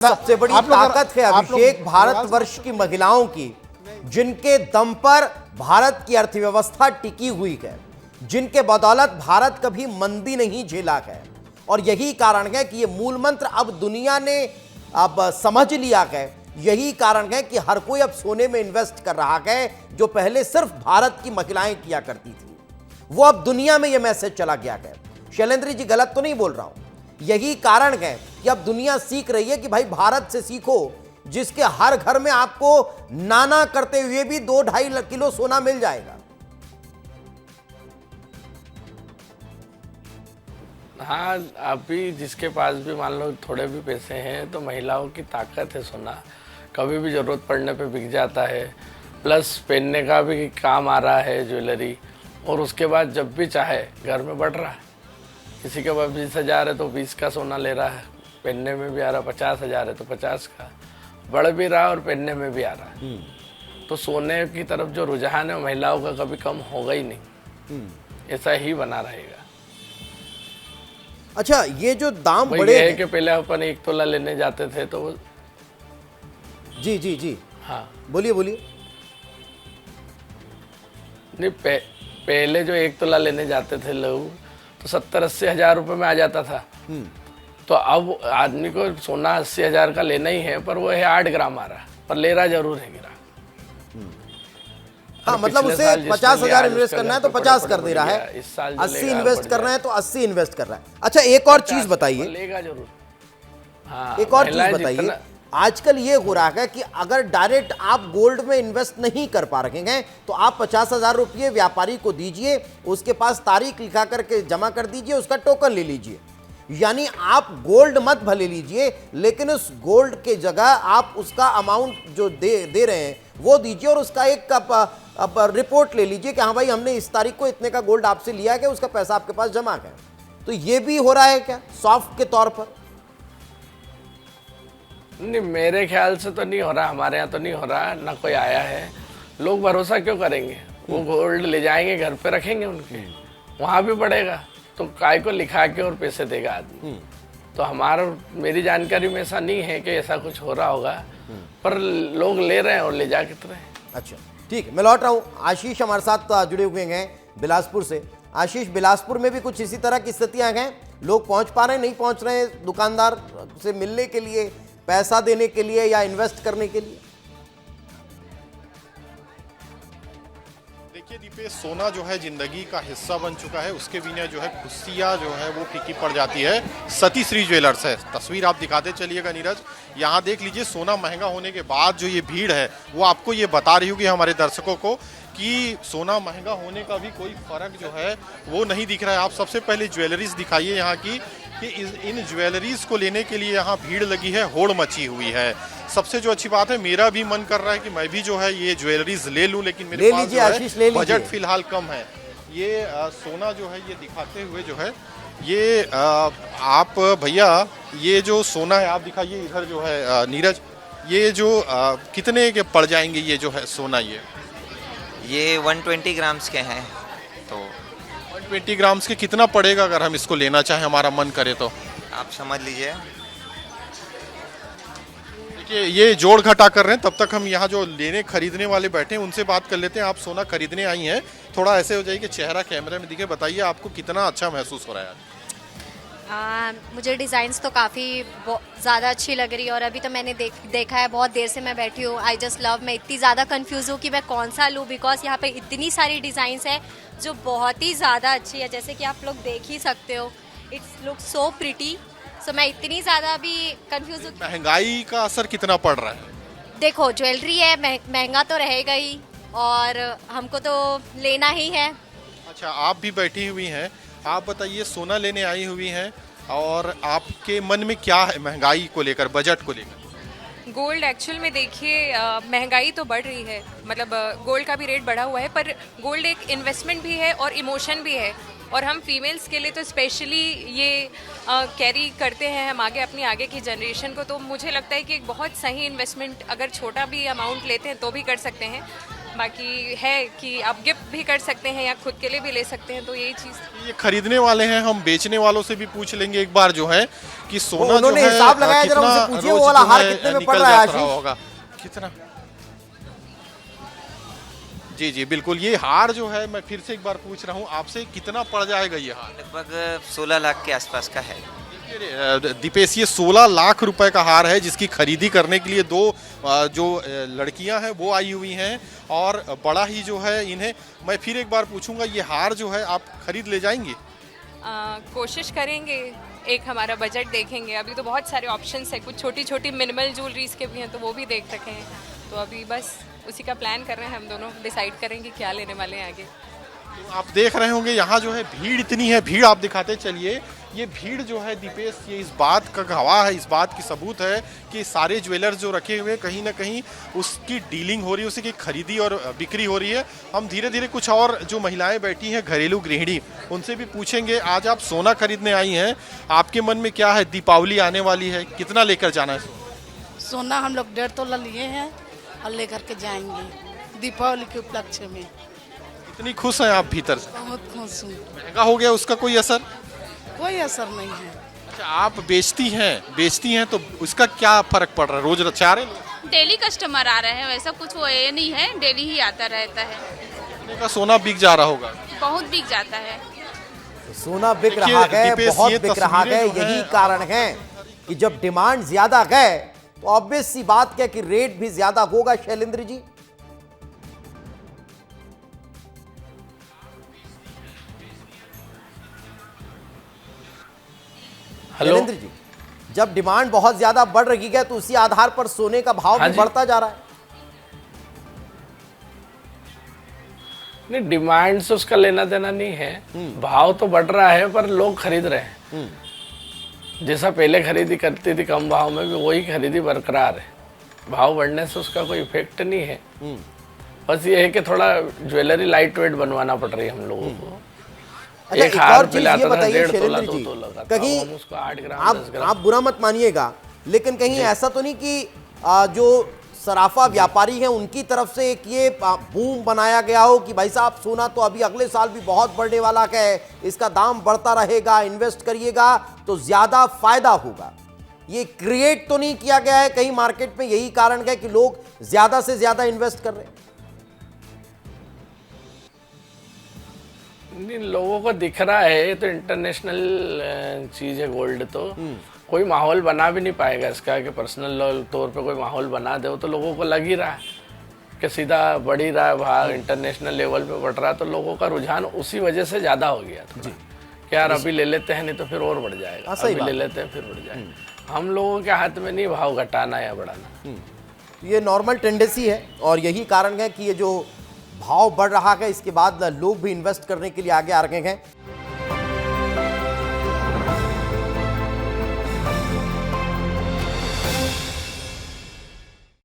सबसे बड़ी ताकत है अभिषेक भारतवर्ष की महिलाओं की, जिनके दम पर भारत की अर्थव्यवस्था टिकी हुई है, जिनके बदौलत भारत कभी मंदी नहीं झेला है। और यही कारण है कि ये मूल मंत्र अब दुनिया ने अब समझ लिया है। यही कारण है कि हर कोई अब सोने में इन्वेस्ट कर रहा है। जो पहले सिर्फ भारत की महिलाएं किया करती थी, वो अब दुनिया में यह मैसेज चला गया है। शैलेंद्र जी, गलत तो नहीं बोल रहा हूं? यही कारण है कि अब दुनिया सीख रही है कि भाई भारत से सीखो, जिसके हर घर में आपको नाना करते हुए भी 2-2.5 किलो सोना मिल जाएगा। हाँ, अभी जिसके पास भी मान लो थोड़े भी पैसे हैं तो महिलाओं की ताकत है सोना, कभी भी ज़रूरत पड़ने पे बिक जाता है। प्लस पहनने का भी काम आ रहा है ज्वेलरी, और उसके बाद जब भी चाहे घर में बढ़ रहा है। किसी के पास 20,000 है तो 20 का सोना ले रहा है, पहनने में भी आ रहा। 50,000 है तो 50 का, बढ़ भी रहा और पहनने में भी आ रहा है। तो सोने की तरफ जो रुझान है महिलाओं का कभी कम होगा ही नहीं, ऐसा ही बना रहेगा। अच्छा, ये जो दाम बड़े है कि पहले अपन 1 तोला लेने जाते थे तो जी जी जी हाँ बोलिए बोलिए। नहीं, पहले जो 1 तोला लेने जाते थे लोग तो 70-80 हज़ार रुपये में आ जाता था। तो अब आदमी को सोना 80 हज़ार का लेना ही है, पर वो है 8 ग्राम आ रहा, पर ले रहा जरूर है गिरा। हाँ, मतलब उसे 50,000 इन्वेस्ट करना है तो 50 कर दे रहा है, 80 इन्वेस्ट करना है तो 80 इन्वेस्ट कर रहा है। अच्छा, एक और चीज बताइए, लेगा जरूर। हाँ, एक और चीज बताइए, आजकल ये हो रहा है कि अगर डायरेक्ट आप गोल्ड में इन्वेस्ट नहीं कर पा रहे हैं तो आप 50,000 रुपये व्यापारी को दीजिए, उसके पास तारीख लिखा करके जमा कर दीजिए, उसका टोकन ले लीजिए। यानी आप गोल्ड मत भले लीजिए, लेकिन उस गोल्ड के जगह आप उसका अमाउंट जो दे रहे हैं वो दीजिए, और उसका एक अब रिपोर्ट ले लीजिए कि हाँ भाई, हमने इस तारीख को इतने का गोल्ड आपसे लिया है, उसका पैसा आपके पास जमा है। तो ये भी हो रहा है क्या सॉफ्ट के तौर पर? नहीं, मेरे ख्याल से तो नहीं हो रहा, हमारे यहाँ तो नहीं हो रहा, ना कोई आया है। लोग भरोसा क्यों करेंगे? वो गोल्ड ले जाएंगे, घर पे रखेंगे, उनके वहाँ भी बढ़ेगा, तो काय को लिखा के और पैसे देगा आदमी। तो मेरी जानकारी में ऐसा नहीं है कि ऐसा कुछ हो रहा होगा, पर लोग ले रहे हैं और ले जा कितने। अच्छा, ठीक है, मैं लौट रहा हूँ। आशीष हमारे साथ जुड़े हुए हैं बिलासपुर से। आशीष, बिलासपुर में भी कुछ इसी तरह की स्थितियां हैं? लोग पहुंच पा रहे हैं, नहीं पहुंच रहे हैं दुकानदार से मिलने के लिए, पैसा देने के लिए या इन्वेस्ट करने के लिए? देखिए दीपेश, सोना जो है जिंदगी का हिस्सा बन चुका है, उसके बिना जो है खुशियाँ जो है वो फीकी पड़ जाती है। सती श्री ज्वेलर्स है, तस्वीर आप दिखाते चलिएगा नीरज। यहाँ देख लीजिए, सोना महंगा होने के बाद जो ये भीड़ है वो आपको ये बता रही होगी हमारे दर्शकों को कि सोना महंगा होने का भी कोई फर्क जो है वो नहीं दिख रहा है। आप सबसे पहले ज्वेलरीज दिखाइए यहाँ की, कि इन ज्वेलरीज को लेने के लिए यहाँ भीड़ लगी है, होड़ मची हुई है। सबसे जो अच्छी बात है, मेरा भी मन कर रहा है कि मैं भी जो है ये ज्वेलरीज ले लूं, लेकिन मेरे पास जो है बजट फिलहाल कम है। ये सोना जो है ये दिखाते हुए जो है ये आप भैया, ये जो सोना है आप दिखाइए इधर जो है नीरज, ये जो कितने के पड़ जाएंगे ये जो है सोना? ये 120 ग्राम्स के हैं। तो 120 ग्राम्स के कितना पड़ेगा अगर हम इसको लेना चाहें, हमारा मन करे तो? आप समझ लीजिए। देखिए, ये जोड़ घटा कर रहे हैं, तब तक हम यहाँ जो लेने खरीदने वाले बैठे हैं उनसे बात कर लेते हैं। आप सोना खरीदने आई हैं, थोड़ा ऐसे हो जाए कि चेहरा कैमरे में दिखे, बताइए आपको कितना अच्छा महसूस हो रहा है? मुझे डिज़ाइंस तो काफ़ी ज़्यादा अच्छी लग रही है, और अभी तो मैंने देखा है, बहुत देर से मैं बैठी हूँ। आई जस्ट लव, मैं इतनी ज़्यादा कंफ्यूज हूँ कि मैं कौन सा लूँ, बिकॉज यहाँ पे इतनी सारी डिज़ाइंस है जो बहुत ही ज़्यादा अच्छी है, जैसे कि आप लोग देख ही सकते हो। It's look so pretty. So मैं इतनी ज़्यादा अभी कंफ्यूज हूँ। महंगाई का असर कितना पड़ रहा है? देखो, ज्वेलरी है, महंगा तो रहेगा ही, और हमको तो लेना ही है। अच्छा, आप भी बैठी हुई हैं, आप बताइए, सोना लेने आई हुई हैं, और आपके मन में क्या है महंगाई को लेकर, बजट को लेकर? गोल्ड एक्चुअल में देखिए, महंगाई तो बढ़ रही है, मतलब गोल्ड का भी रेट बढ़ा हुआ है, पर गोल्ड एक इन्वेस्टमेंट भी है और इमोशन भी है, और हम फीमेल्स के लिए तो स्पेशली ये कैरी करते हैं हम अपनी आगे की जनरेशन को। तो मुझे लगता है कि एक बहुत सही इन्वेस्टमेंट, अगर छोटा भी अमाउंट लेते हैं तो भी कर सकते हैं। बाकी है कि आप गिफ्ट भी कर सकते हैं या खुद के लिए भी ले सकते हैं, तो यही चीज़। ये खरीदने वाले हैं, हम बेचने वालों से भी पूछ लेंगे एक बार जो है कि सोना जो उन्होंने है हिसाब लगाया, जरा कितना उनसे पूछिए रोज वो वाला जो हार है कितने में निकल पड़ रहा है जाता आशीष? होगा कितना। जी जी बिल्कुल, ये हार जो है मैं फिर से एक बार पूछ रहा हूँ आपसे, कितना पड़ जाएगा ये हार? लगभग 16 लाख के आसपास का है। दीपेश, ये 16 लाख रुपए का हार है जिसकी खरीदी करने के लिए दो जो लड़कियां हैं वो आई हुई हैं, और बड़ा ही जो है इन्हें मैं फिर एक बार पूछूंगा, ये हार जो है आप खरीद ले जाएंगे? कोशिश करेंगे, एक हमारा बजट देखेंगे। अभी तो बहुत सारे ऑप्शंस है, कुछ छोटी छोटी मिनिमल ज्वेलरीज के भी हैं, तो वो भी देख रखे हैं। तो अभी बस उसी का प्लान कर रहे हैं, हम दोनों डिसाइड करेंगे क्या लेने वाले हैं आगे। तो आप देख रहे होंगे यहाँ जो है भीड़ इतनी है, भीड़ आप दिखाते चलिए। ये भीड़ जो है दीपेश, ये इस बात का गवाह है, इस बात की सबूत है कि सारे ज्वेलर्स जो रखे हुए कहीं ना कहीं उसकी डीलिंग हो रही है, उसकी खरीदी और बिक्री हो रही है। हम धीरे धीरे कुछ और जो महिलाएं बैठी हैं घरेलू गृहिणी, उनसे भी पूछेंगे। आज आप सोना खरीदने आई हैं, आपके मन में क्या है? दीपावली आने वाली है, कितना लेकर जाना है? सोना हम लोग 1.5 तोला लिए हैं और लेकर के जाएंगे दीपावली के उपलक्ष्य में। इतनी खुश हैं आप भीतर से? बहुत खुश हूँ। महंगा हो गया, उसका कोई असर? कोई असर नहीं है। अच्छा, आप बेचती हैं तो उसका क्या फर्क पड़ रहा है? रोज चाह रहे हैं? डेली कस्टमर आ रहे हैं, वैसा कुछ वो ये नहीं है, डेली ही आता रहता है। कितने का सोना बिक जा रहा होगा? बहुत बिक जाता है। सोना बिक देखिए, रहा है, दीपेश, बहुत ये बिक रहा है। तस्वीरें जो यही हैं, कारण है कि जब डिमांड ज्यादा है तो ऑब्वियस सी बात है कि रेट भी ज्यादा होगा। शैलेंद्र जी, हेलो। शैलेंद्र जी, जब डिमांड बहुत ज्यादा बढ़ रही है तो उसी आधार पर सोने का भाव हाँ भी जी। बढ़ता जा रहा है। नहीं, डिमांड से उसका लेना देना नहीं है, भाव तो बढ़ रहा है पर लोग खरीद रहे हैं। जैसा पहले खरीदी करती थी कम भाव में भी, वही खरीदी बरकरार है। भाव बढ़ने से उसका कोई इफेक्ट नहीं है। बस ये है कि थोड़ा ज्वेलरी लाइट वेट बनवाना पड़ रही है हम लोगों को। अच्छा, एक एक हार और पे चीज लाता ये था बताइए 1.5 तोला, शैलेंद्र 2 जी, तोला का, कहीं हम उसको 8 ग्राम 10 ग्राम। आप बुरा मत मानिएगा, लेकिन कहीं ऐसा तो नहीं कि जो सराफा व्यापारी हैं उनकी तरफ से एक ये बूम बनाया गया हो कि भाई साहब सोना तो अभी अगले साल भी बहुत बढ़ने वाला है, इसका दाम बढ़ता रहेगा, इन्वेस्ट करिएगा तो ज्यादा फायदा होगा। ये क्रिएट तो नहीं किया गया है कहीं मार्केट में, यही कारण है कि लोग ज्यादा से ज्यादा इन्वेस्ट कर रहे हैं? नहीं, लोगों को दिख रहा है, ये तो इंटरनेशनल चीज है गोल्ड, तो कोई माहौल बना भी नहीं पाएगा इसका कि पर्सनल तौर पे कोई माहौल बना दे। तो लोगों को लग ही रहा है कि सीधा बढ़ ही रहा है भाव, इंटरनेशनल लेवल पे बढ़ रहा है, तो लोगों का रुझान उसी वजह से ज्यादा हो गया था कि यार अभी ले लेते हैं, नहीं तो फिर और बढ़ जाएगा, अभी ले लेते हैं फिर बढ़ जाएगा। हम लोगों के हाथ में नहीं भाव घटाना या बढ़ाना। ये नॉर्मल टेंडेंसी है और यही कारण है कि ये जो भाव बढ़ रहा है इसके बाद लोग भी इन्वेस्ट करने के लिए आगे आ रहे हैं।